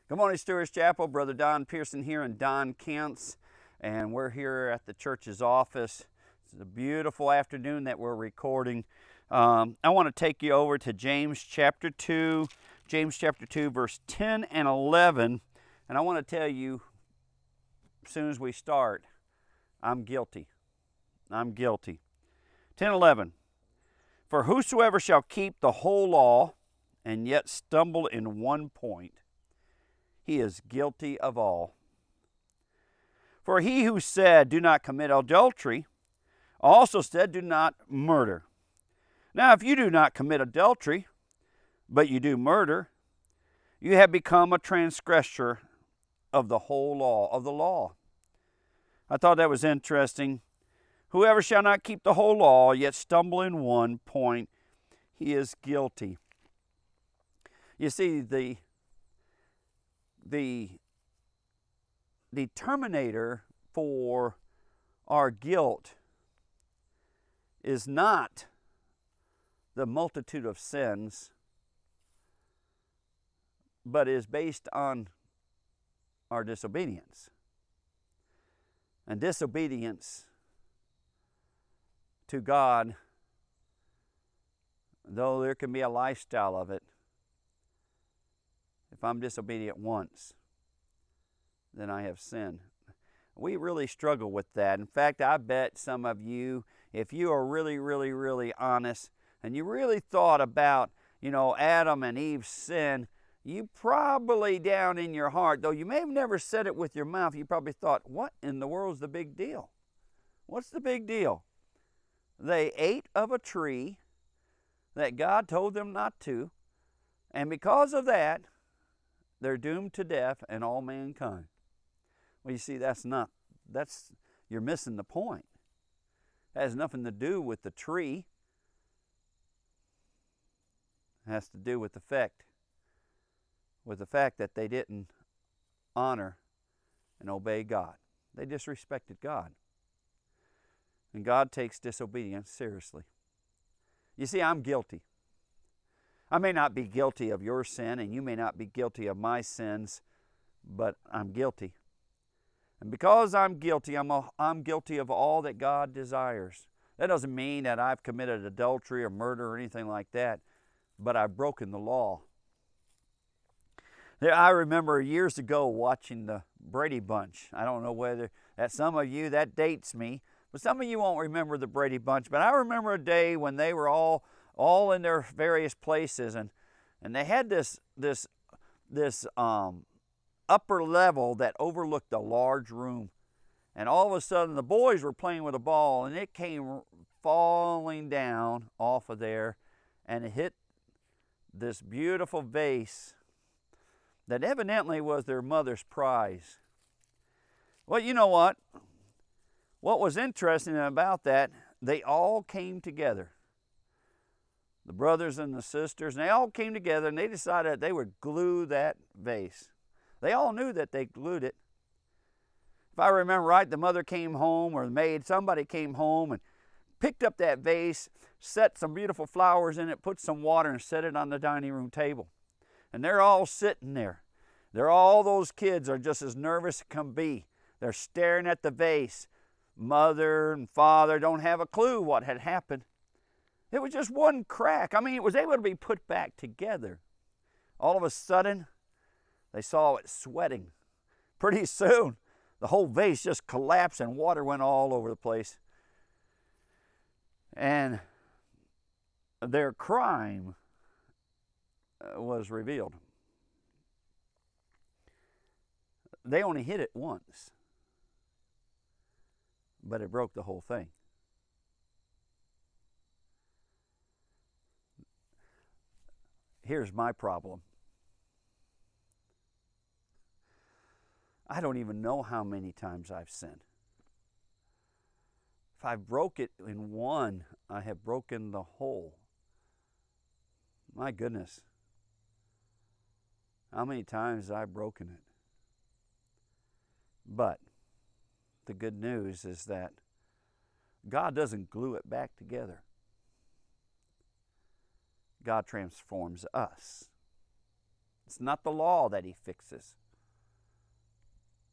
Good morning, Stewart's Chapel. Brother Don Pierson here in Don, Kansas, and we're here at the church's office. It's a beautiful afternoon that we're recording. I want to take you over to James chapter 2, verse 10 and 11, and I want to tell you, as soon as we start, I'm guilty. I'm guilty. 10:11. For whosoever shall keep the whole law and yet stumble in one point, he is guilty of all. For he who said, do not commit adultery, also said, do not murder. Now, if you do not commit adultery, but you do murder, you have become a transgressor of the whole law. I thought that was interesting. Whoever shall not keep the whole law, yet stumble in one point, he is guilty. You see, the determinator for our guilt is not the multitude of sins, but is based on our disobedience. And disobedience to God, though there can be a lifestyle of it, if I'm disobedient once, then I have sinned. We really struggle with that. In fact, I bet some of you, if you are really honest, and you really thought about, Adam and Eve's sin, you probably down in your heart, though you may have never said it with your mouth, you probably thought, what in the world is the big deal? What's the big deal? They ate of a tree that God told them not to, and because of that, they're doomed to death and all mankind. Well, you see, you're missing the point. It has nothing to do with the tree. It has to do with the fact that they didn't honor and obey God. They disrespected God. And God takes disobedience seriously. You see, I'm guilty. I may not be guilty of your sin, and you may not be guilty of my sins, but I'm guilty. And because I'm guilty, I'm guilty of all that God desires. That doesn't mean that I've committed adultery or murder or anything like that, but I've broken the law. I remember years ago watching the Brady Bunch. I don't know whether that some of you, that dates me, but some of you won't remember the Brady Bunch. But I remember a day when they were all in their various places, and they had this upper level that overlooked a large room. And all of a sudden, the boys were playing with a ball, and it came falling down off of there, and it hit this beautiful vase that evidently was their mother's prize. Well, you know what? What was interesting about that, they all came together. The brothers and the sisters, and they all came together, and they decided that they would glue that vase. They all knew that they glued it. If I remember right, the mother came home, or the maid, somebody came home and picked up that vase, set some beautiful flowers in it, put some water, and set it on the dining room table. And they're all sitting there. All those kids are just as nervous as can be. They're staring at the vase. Mother and father don't have a clue what had happened. It was just one crack. I mean, it was able to be put back together. All of a sudden, they saw it sweating. Pretty soon, the whole vase just collapsed and water went all over the place. And their crime was revealed. They only hit it once, but it broke the whole thing. Here's my problem. I don't even know how many times I've sinned. If I broke it in one, I have broken the whole. My goodness. How many times have I broken it? But the good news is that God doesn't glue it back together. God transforms us. It's not the law that he fixes.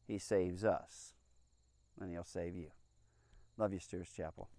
He saves us, and he'll save you. Love you, Steers Chapel.